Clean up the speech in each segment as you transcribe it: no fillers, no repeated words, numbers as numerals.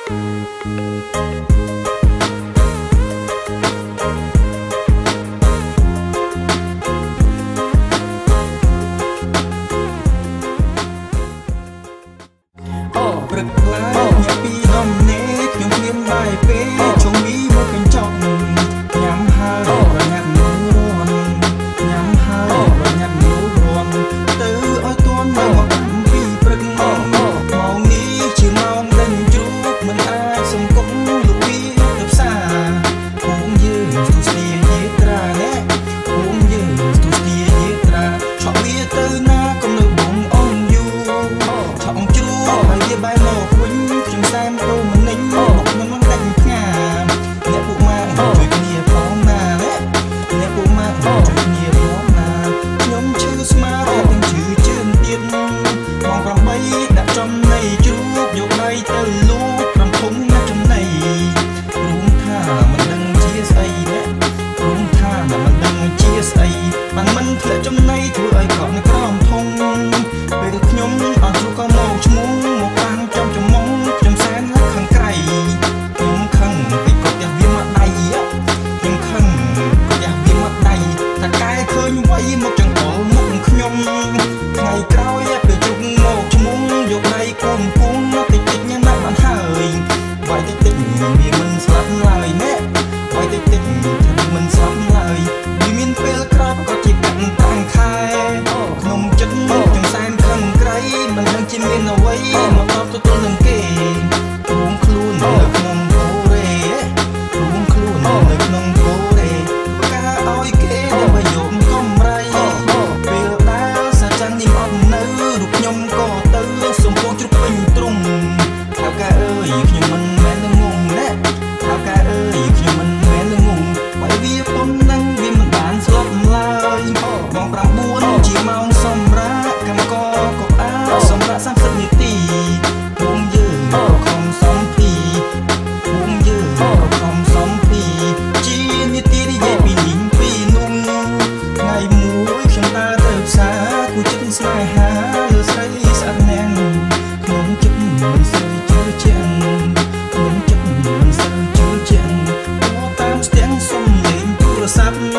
ព្រឹកខ្លាញ៉ាំពីដំណេកខ្ញុំគ្មានបាយពេលជុំមីមកកញ្ចក់ញ៉ាំហើយប្រញាប់នួររាន់ញ៉ាំហើយប្រញាប់នួររាន់ទៅឲ្យទាន់មកពីព្រឹកម៉ោងនេះជាម៉ោងដេញជ្រូកមិនអាចសង្គមលោកវាទៅផ្សារពងយើងស្ទុះស្ទាយាត្រាណែពងយើងស្ទុះស្ទាយាត្រាឆក់វាទៅណាកុំនៅបងអងយូឆក់ជ្រូកហើយវាបែរមកវិញខ្ញុំសែនទៅមិននិញមកខ្ញុំមិនដាច់ផ្ងាអ្នកពួកម៉ាក់ជួយគ្នាផងណាអ្នកពួកម៉ាក់ជួយគ្នាផងណាខ្ញុំឈឺស្មារតីទាំងឈឺជើងទៀតម៉ោង8ដាក់ចំណៃជ្រូកយកដៃទៅលូតរំភុំណាចំណៃរួមថាមិនដឹងជាស្អីណារួមថាមិនដឹងជាស្អីបានមិនធ្លាក់ចំណៃធ្វើឲ្យកក់នៅក្រោមធុងពេលខ្ញុំអត់ជ្រូកក៏មកឈ្មោះមកបានចំចំមុំខ្ញុំសែនខាងក្រៃខ្ញុំខឹងពីកត់យ៉ាវាមកដៃខ្ញុំខឹងកត់យ៉ាវាមកដៃតែកែឃើញវៃមកចង្អុលមុខខ្ញុំថ្ងៃក្រោយពេលជុកមកឈ្មោះយកដៃគុំគុំតិចតិចញ៉ាំបានហើយវៃតិចតិចវាមិនស្លាប់ឡើយណែវៃតិចតិចថាមិនស្លាប់ឡើយវាមានពេលក្រោយក៏ជាកាត់តាំងខែក្នុងចិត្តខ្ញុំសែនខឹងក្រៃមិនដឹងជាមានអ្វីមកតបទទួលនឹងគេរួមខ្លួននៅក្នុងកូរ៉េរួមខ្លួននៅក្នុងកូរ៉េការឲ្យគេដើម្បីយកកម្រៃពេលដែលសាចាន់នេះអត់នៅរូបខ្ញុំក៏ទៅសំពងជ្រុកពេញទ្រុងថាកែអើយខ្ញុំមិនមែននឹងងងណាថាកែអើយខ្ញុំមិនមែននឹងងងបើវាប៉ុណ្ណឹងវាមិនបានស្លាប់ឡើយម៉ោង9ជាម៉ោងសម្រាប់កម្មករក៏អាចសម្រាប់30នាទីពួកយើងក៏ខំសំពីពួកយើងក៏ខំសំពីជានាទីនិយាយពីលីងពីនោះថ្ងៃមួយខ្ញុំដើរទៅផ្សារគូចិត្តស្នេហាលើស្រីស្អាតណាស់ក្នុងចិត្តមិនសូវជឿជាក់ក្នុងចិត្តមិនសូវជឿជាក់តាមស្ទះសុំលេងទូរស័ព្ទ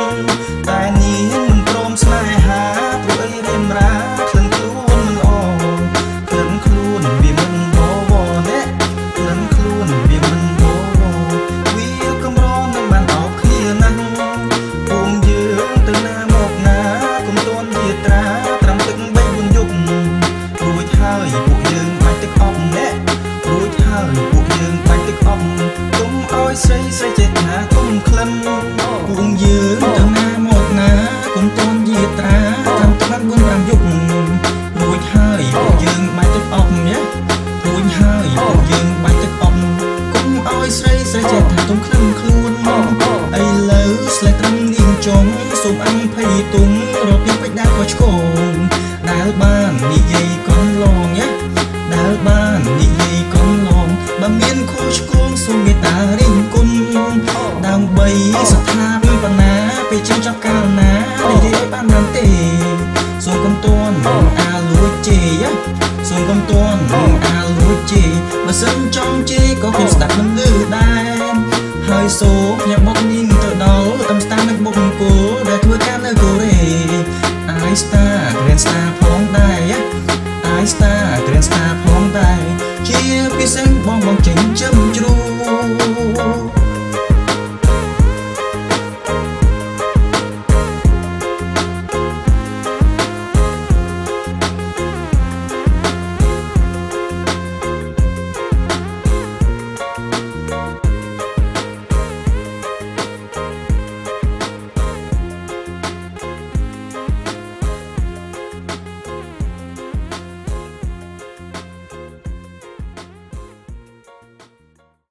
តែនាងមិនព្រមស្នេហាព្រោះអីរៀមរាក្លិនខ្លួនមិនល្អក្លិនខ្លួនវាមិនបវរណែក្លិនខ្លួនវាមិនបវរវាកម្រនឹងបានអោបគ្នាណាស់ពួកយើងទៅណាមកណាកុំតន់យាត្រាត្រាំទឹក3-4យប់រួចហើយពួកយើងបាច់ទឹកអប់ណែរួចហើយពួកយើងបាច់ទឹកអប់កុំឲ្យស្រីស្រីចេះថាកុំក្លិនពួកយើងទៅណាមកណាកុំតន់យាត្រាត្រាំទឹក4-5យប់រួចហើយពួកយើងបាច់ទឹកអប់ណែរួចហើយពួកយើងបាច់ទឹកអប់កុំឲ្យស្រីស្រីចេះថាទុំក្លិនខ្លួនឥឡូវស្លេកត្រឹមនាងចុងសូមអភ័យទុំរត់ពីពេជ្រដើរខុសឆ្គងដែលបាននិយាយកន្លងណាដែលបាននិយាយកន្លងបើមានខុសឆ្គងសូមមេត្តារិះគន់ដើម្បីស្ថាបនាពេលជាចាប់កាលណានិយាយឲ្យបានបានទេសូមកុំតន់អាលួចជេរសូមកុំតន់អាលួចជេរបើសិនចង់ជេរក៏ខ្ញុំស្ដាប់មិនឮដែរហើយសូមញ៉ាំបុកនាងទៅដល់តាមស្តានឹងបុកអង្គុលដែលធ្វើការនៅកូរ៉េ I Star Grand Star ផងដែរ I Star Grand Star ផងដែរជាពិសេសបងចេញចំ